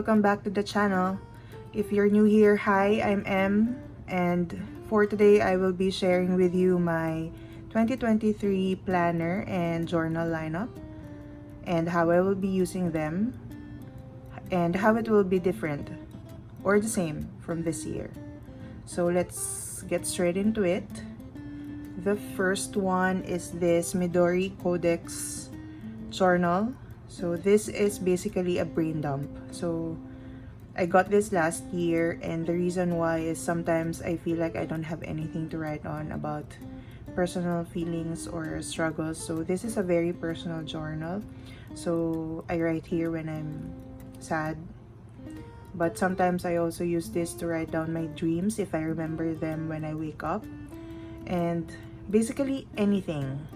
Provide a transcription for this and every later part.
welcome back to the channel. If you're new here, hi, I'm Em, and for today I will be sharing with you my 2023 planner and journal lineup and how I will be using them and how it will be different or the same from this year. So let's get straight into it. The first one is this Midori Codex journal. So this is basically a brain dump. So I got this last year, and the reason why is sometimes I feel like I don't have anything to write on about personal feelings or struggles. So this is a very personal journal. So I write here when I'm sad, but sometimes I also use this to write down my dreams if I remember them when I wake up, and basically anything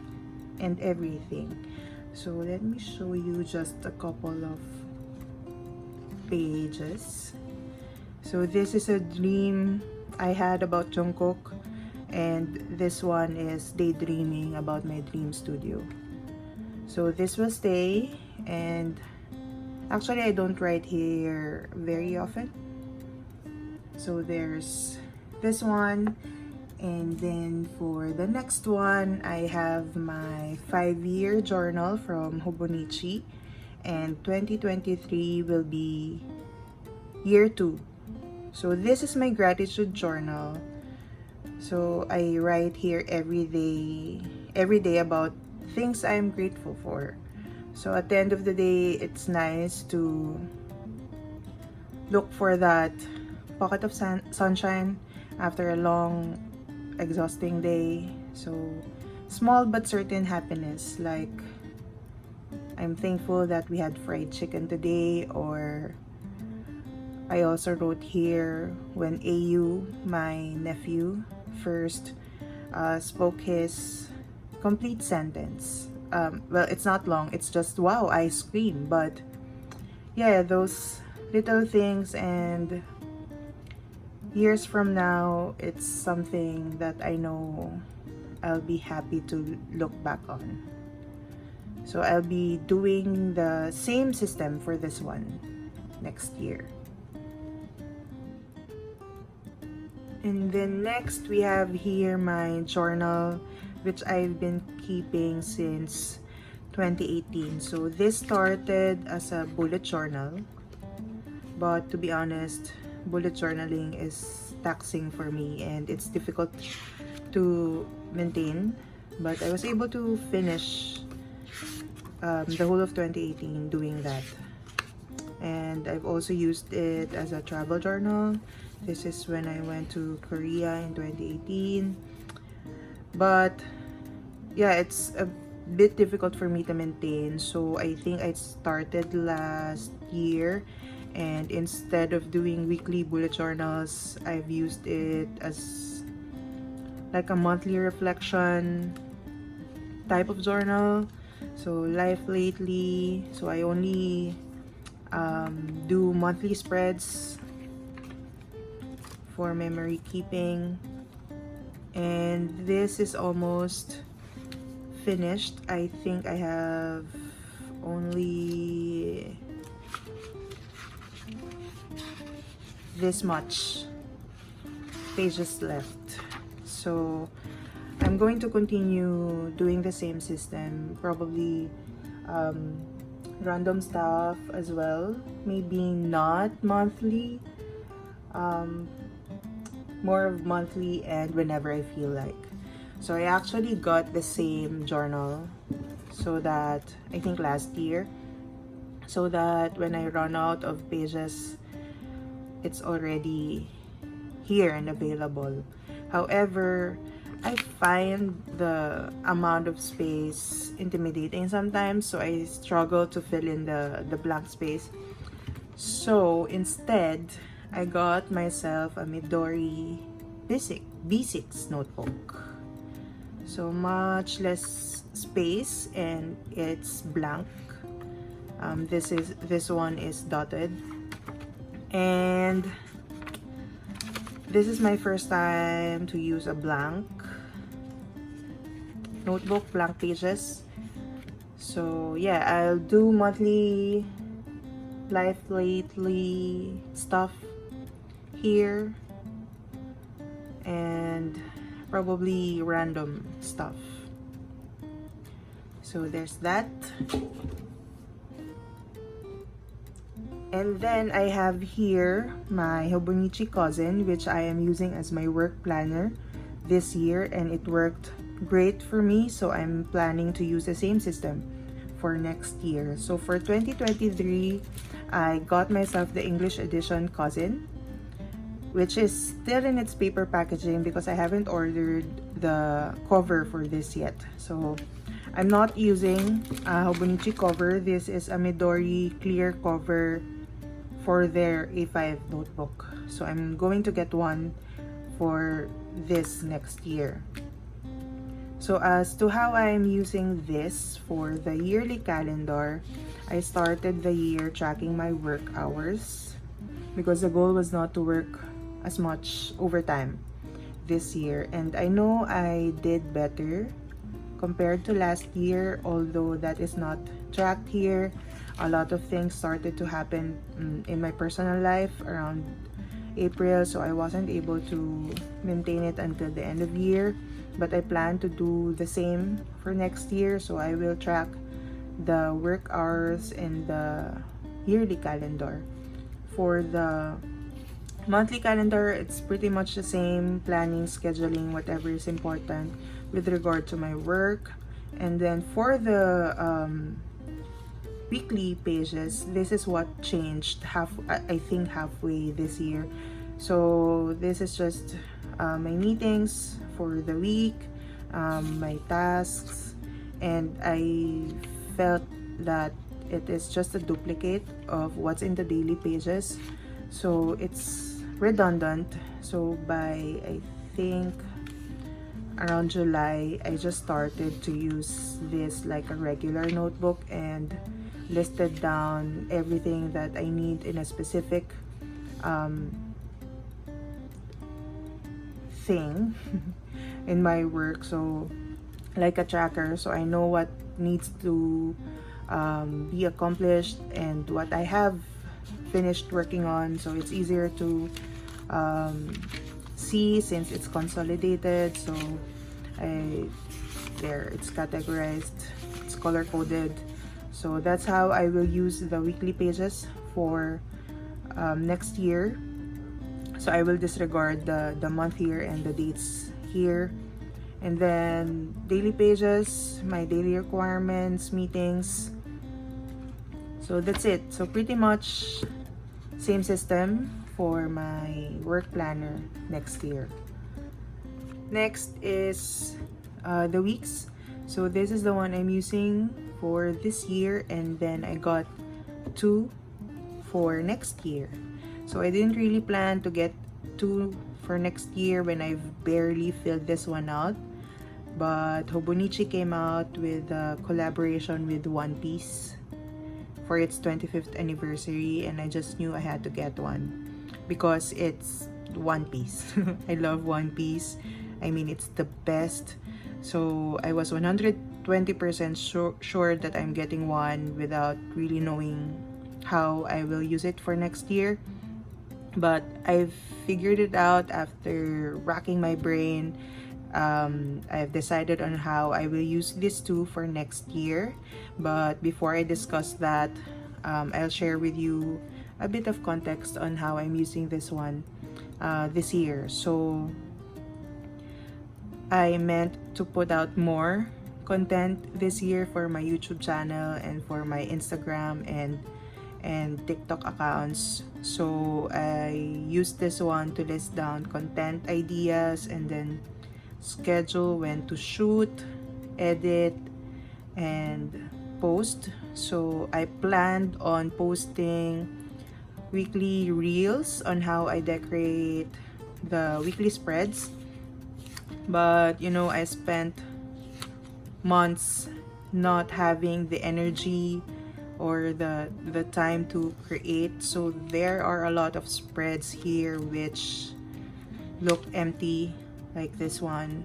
and everything. So let me show you just a couple of pages. So this is a dream I had about Jungkook, and this one is daydreaming about my dream studio. So this will stay, and actually I don't write here very often. So there's this one. And then for the next one, I have my 5-year journal from Hobonichi, and 2023 will be year 2. So this is my gratitude journal. So I write here every day about things I'm grateful for. So at the end of the day, it's nice to look for that pocket of sunshine after a long exhausting day. So small but certain happiness, like I'm thankful that we had fried chicken today. Or I also wrote here when AU, my nephew, first spoke his complete sentence. Well, it's not long, it's just wow, ice cream. But yeah, those little things, and years from now, it's something that I know I'll be happy to look back on. So I'll be doing the same system for this one next year. And then next, we have here my journal, which I've been keeping since 2018. So this started as a bullet journal, but to be honest, bullet journaling is taxing for me and it's difficult to maintain, but I was able to finish the whole of 2018 doing that. And I've also used it as a travel journal. This is when I went to Korea in 2018, but yeah, it's a bit difficult for me to maintain. So I think I started last year, and instead of doing weekly bullet journals, I've used it as like a monthly reflection type of journal. So life lately, so I only do monthly spreads for memory keeping. And this is almost finished. I think I have only this much pages left. So I'm going to continue doing the same system, probably random stuff as well, maybe not monthly, more of monthly and whenever I feel like. So I actually got the same journal, so that I think last year, so that when I run out of pages, it's already here and available. However, I find the amount of space intimidating sometimes, so I struggle to fill in the blank space. So instead, I got myself a Midori B6 notebook. So much less space and it's blank. This one is dotted, and this is my first time to use a blank notebook, blank pages. So yeah, I'll do monthly life lately stuff here, and probably random stuff. So there's that. And then I have here my Hobonichi cousin, which I am using as my work planner this year, and it worked great for me, so I'm planning to use the same system for next year. So for 2023, I got myself the English edition cousin, which is still in its paper packaging because I haven't ordered the cover for this yet. So I'm not using a Hobonichi cover. This is a Midori clear cover for their A5 notebook. So I'm going to get one for this next year. So as to how I'm using this for the yearly calendar, I started the year tracking my work hours because the goal was not to work as much overtime this year. And I know I did better compared to last year, although that is not tracked here. A lot of things started to happen in my personal life around April, so I wasn't able to maintain it until the end of the year. But I plan to do the same for next year, so I will track the work hours in the yearly calendar. For the monthly calendar, it's pretty much the same, planning, scheduling, whatever is important with regard to my work. And then for the weekly pages, this is what changed I think halfway this year. So this is just my meetings for the week, my tasks, and I felt that it is just a duplicate of what's in the daily pages, so it's redundant. So by, I think, around July, I just started to use this like a regular notebook and listed down everything that I need in a specific thing in my work, so like a tracker, so I know what needs to be accomplished and what I have finished working on, so it's easier to see since it's consolidated. So there, it's categorized, it's color coded. So that's how I will use the weekly pages for next year. So I will disregard the month here and the dates here. And then daily pages, my daily requirements, meetings. So that's it. So pretty much same system for my work planner next year. Next is the weeks. So this is the one I'm using for this year, and then I got two for next year. So I didn't really plan to get two for next year when I've barely filled this one out. But Hobonichi came out with a collaboration with One Piece for its 25th anniversary, and I just knew I had to get one because it's One Piece. I love One Piece. I mean, it's the best. So I was 120% sure that I'm getting one without really knowing how I will use it for next year. But I've figured it out after racking my brain. I've decided on how I will use this two for next year. But before I discuss that, I'll share with you a bit of context on how I'm using this one this year. So I meant to put out more content this year for my YouTube channel and for my Instagram and TikTok accounts. So I used this one to list down content ideas and then schedule when to shoot, edit, and post. So I planned on posting weekly reels on how I decorate the weekly spreads. But you know, I spent months not having the energy or the time to create. So there are a lot of spreads here which look empty, like this one.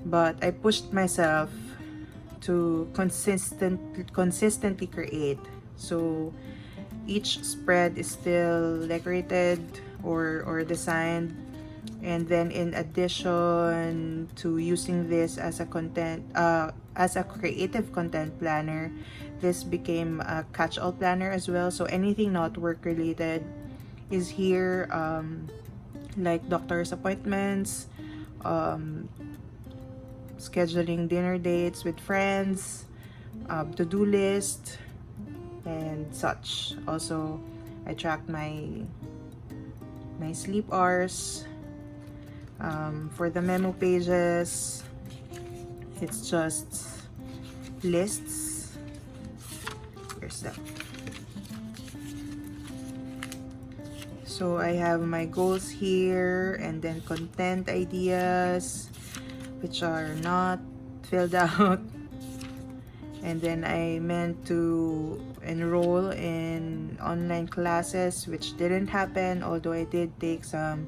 But I pushed myself to consistently create. So each spread is still decorated or designed. And then in addition to using this as a creative content planner, this became a catch-all planner as well. So anything not work related is here, like doctor's appointments, scheduling dinner dates with friends, to-do list, and such. Also, I tracked my sleep hours. For the memo pages, it's just lists. Here's that. So I have my goals here, and then content ideas, which are not filled out. And then I meant to enroll in online classes, which didn't happen, although I did take some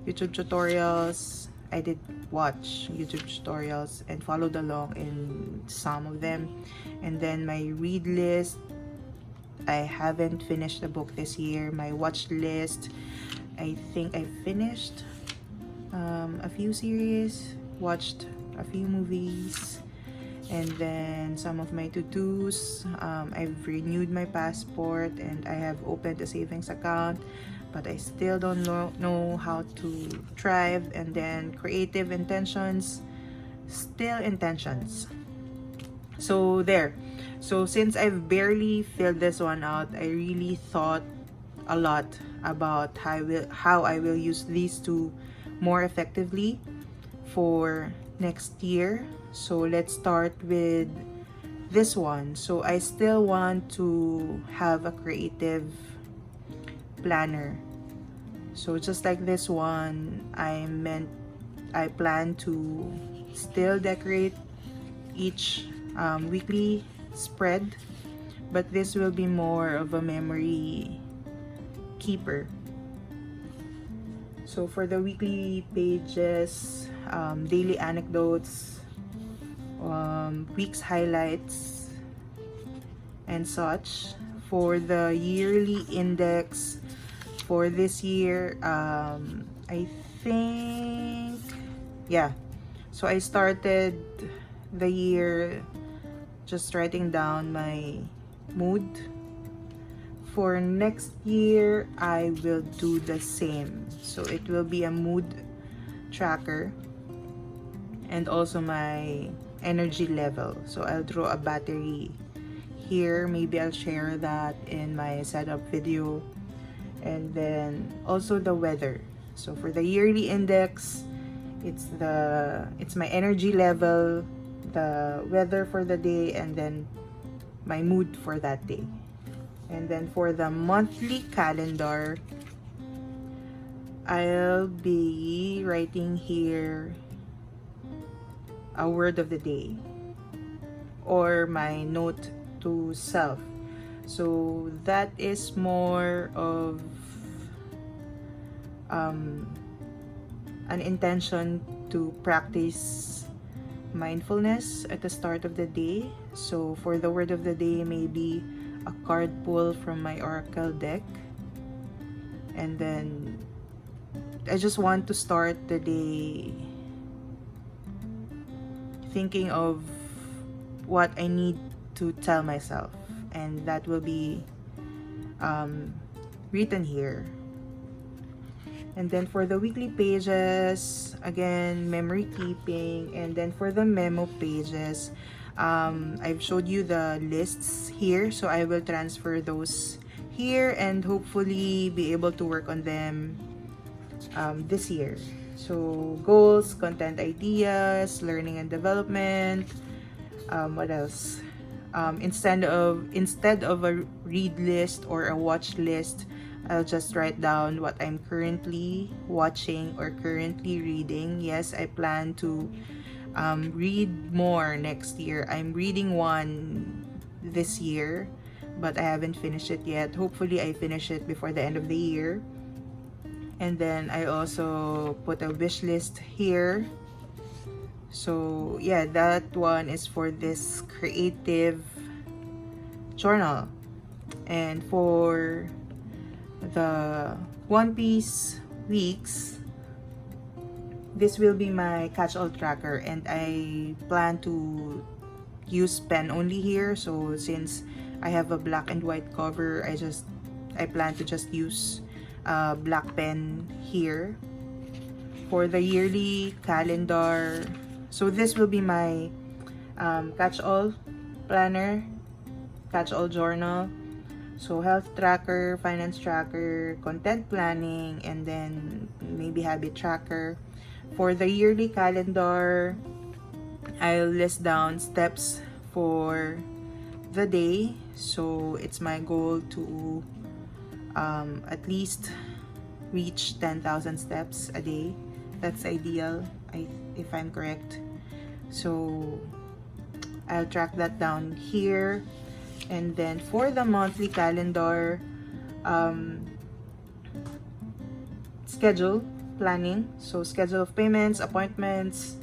YouTube tutorials. I did watch YouTube tutorials and followed along in some of them. And then my read list, I haven't finished the book this year. My watch list, I think I finished a few series, watched a few movies. And then some of my to-dos, I've renewed my passport and I have opened a savings account, but I still don't know how to thrive. And then creative intentions, still intentions. So there. So since I've barely filled this one out, I really thought a lot about how I will use these two more effectively for next year. So let's start with this one. So I still want to have a creative planner. So just like this one, I plan to still decorate each weekly spread, but this will be more of a memory keeper. So for the weekly pages, daily anecdotes, week's highlights, and such. For the yearly index for this year, I think, yeah. So I started the year just writing down my mood. For next year, I will do the same. So it will be a mood tracker and also my energy level. So I'll draw a battery here. Maybe I'll share that in my setup video. And then also the weather. So for the yearly index, it's my energy level, the weather for the day, and then my mood for that day. And then for the monthly calendar, I'll be writing here a word of the day or my note to self. So that is more of an intention to practice mindfulness at the start of the day. So for the word of the day, maybe a card pull from my oracle deck. And then I just want to start the day thinking of what I need to tell myself, and that will be written here. And then for the weekly pages, again, memory keeping. And then for the memo pages, I've showed you the lists here, so I will transfer those here and hopefully be able to work on them this year. So goals, content ideas, learning and development, what else? Instead of a read list or a watch list, I'll just write down what I'm currently watching or currently reading. Yes, I plan to read more next year. I'm reading one this year, but I haven't finished it yet. Hopefully I finish it before the end of the year. And then I also put a wish list here. So yeah, that one is for this creative journal. And for the One Piece weeks, this will be my catch-all tracker, and I plan to use pen only here. So since I have a black and white cover, I plan to just use black pen here. For the yearly calendar, so this will be my catch-all planner, catch-all journal. So health tracker, finance tracker, content planning, and then maybe habit tracker. For the yearly calendar, I'll list down steps for the day. So it's my goal to at least reach 10,000 steps a day. That's ideal, if I'm correct. So I'll track that down here. And then for the monthly calendar, schedule planning. So schedule of payments, appointments,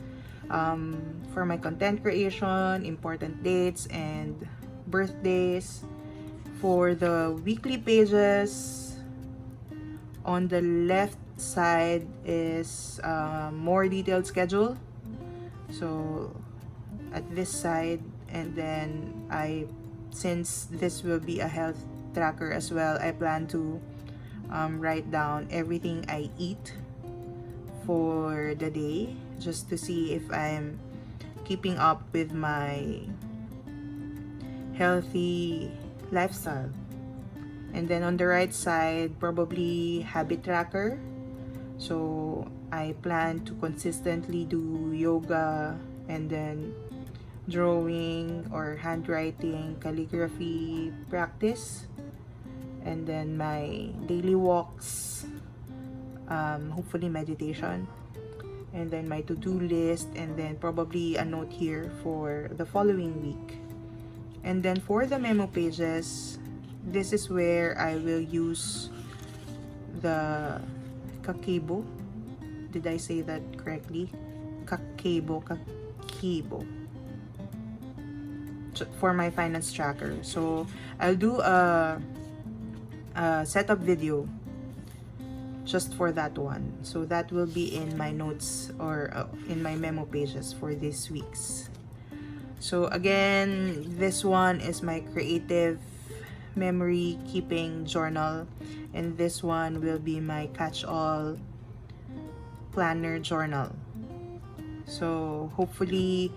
for my content creation, important dates, and birthdays. For the weekly pages, on the left side is more detailed schedule. So at this side, and then since this will be a health tracker as well, I plan to write down everything I eat for the day, just to see if I'm keeping up with my healthy lifestyle. And then on the right side, probably habit tracker. So I plan to consistently do yoga, and then drawing or handwriting, calligraphy practice, and then my daily walks, hopefully meditation, and then my to-do list, and then probably a note here for the following week. And then for the memo pages, this is where I will use the Kakebo. Did I say that correctly? Kakebo for my finance tracker. So I'll do a setup video just for that one. So that will be in my notes, or in my memo pages for this week's. So again, this one is my creative memory keeping journal, and this one will be my catch-all planner journal. So hopefully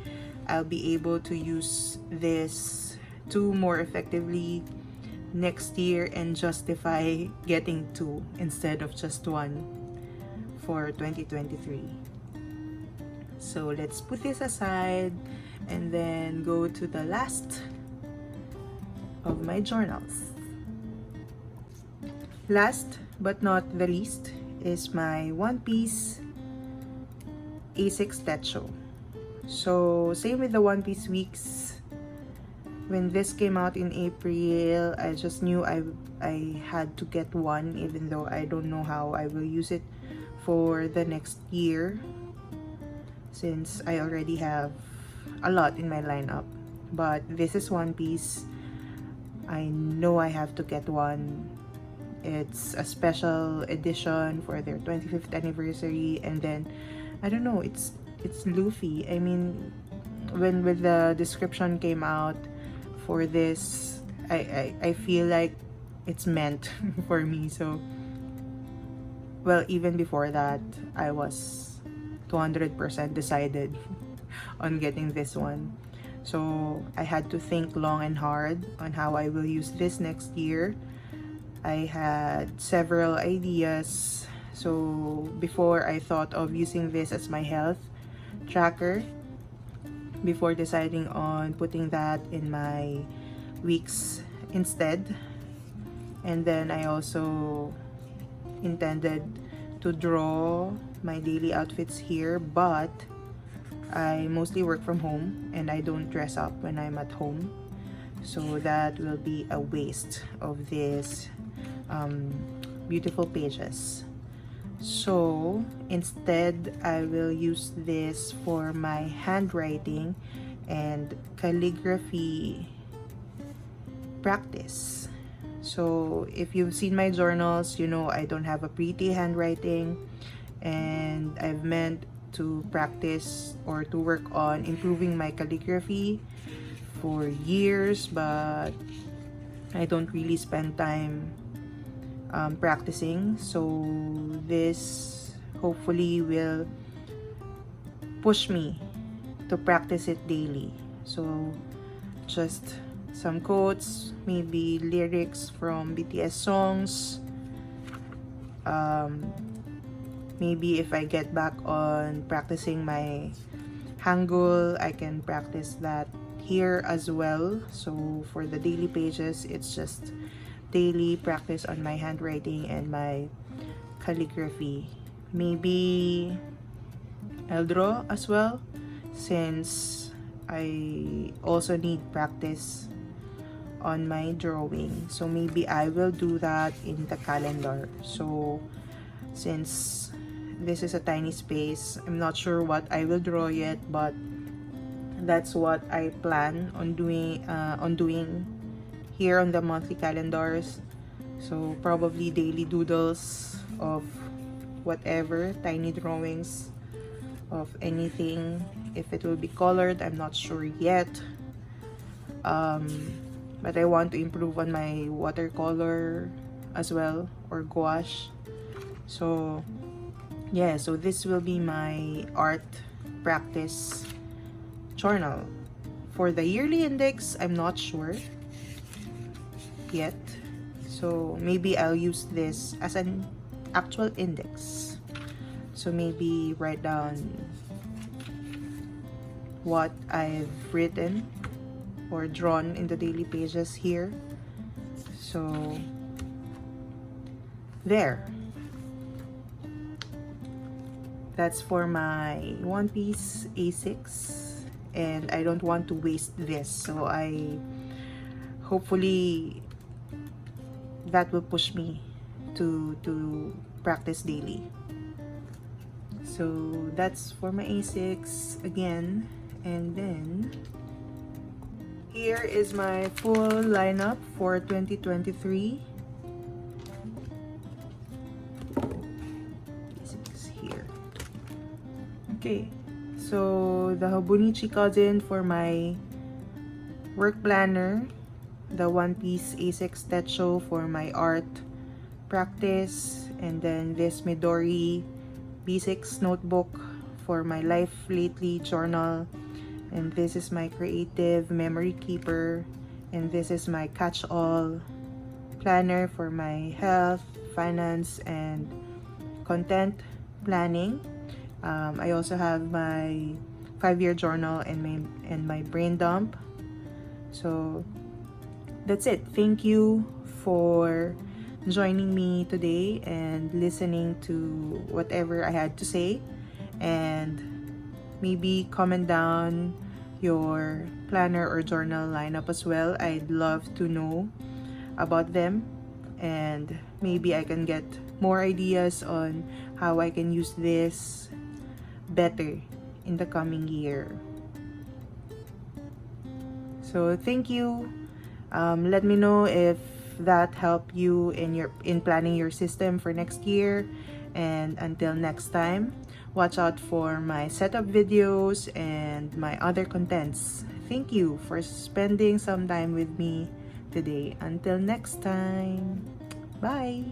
I'll be able to use this two more effectively next year and justify getting two instead of just one for 2023. So let's put this aside and then go to the last of my journals. Last but not the least is my One Piece A6 Techo. So same with the One Piece weeks. When this came out in April, I just knew I had to get one, even though I don't know how I will use it for the next year, since I already have a lot in my lineup. But this is One Piece. I know I have to get one. It's a special edition for their 25th anniversary, and then I don't know, it's Luffy. I mean, when the description came out for this, I feel like it's meant for me. So, well, even before that, I was 200% decided on getting this one. So I had to think long and hard on how I will use this next year. I had several ideas. So before, I thought of using this as my health tracker before deciding on putting that in my weeks instead. And then I also intended to draw my daily outfits here, but I mostly work from home and I don't dress up when I'm at home. So that will be a waste of these beautiful pages. So instead, I will use this for my handwriting and calligraphy practice. So if you've seen my journals, you know I don't have a pretty handwriting, and I've meant to practice or to work on improving my calligraphy for years, but I don't really spend time practicing. So this hopefully will push me to practice it daily. So just some quotes, maybe lyrics from BTS songs. Maybe if I get back on practicing my Hangul, I can practice that here as well. So for the daily pages, it's just daily practice on my handwriting and my calligraphy. Maybe I'll draw as well, since I also need practice on my drawing. So maybe I will do that in the calendar. So since this is a tiny space, I'm not sure what I will draw yet, but that's what I plan on doing here on the monthly calendars. So probably daily doodles of whatever, tiny drawings of anything. If it will be colored, I'm not sure yet. But I want to improve on my watercolor as well, or gouache. So yeah, so this will be my art practice journal. For the yearly index, I'm not sure yet. So maybe I'll use this as an actual index. So maybe write down what I've written or drawn in the daily pages here. So there. That's for my One Piece A6, and I don't want to waste this, so I hopefully that will push me to practice daily. So that's for my A6 again, and then here is my full lineup for 2023. Okay, so the Hobonichi cousin for my work planner, the One Piece A6 Techo for my art practice, and then this Midori B6 notebook for my life lately journal, and this is my creative memory keeper, and this is my catch-all planner for my health, finance, and content planning. I also have my 5-year journal and my brain dump. So that's it. Thank you for joining me today and listening to whatever I had to say, and maybe comment down your planner or journal lineup as well. I'd love to know about them, and maybe I can get more ideas on how I can use this better in the coming year. So thank you. Let me know if that helped you in planning your system for next year, and until next time, watch out for my setup videos and my other contents. Thank you for spending some time with me today. Until next time, bye.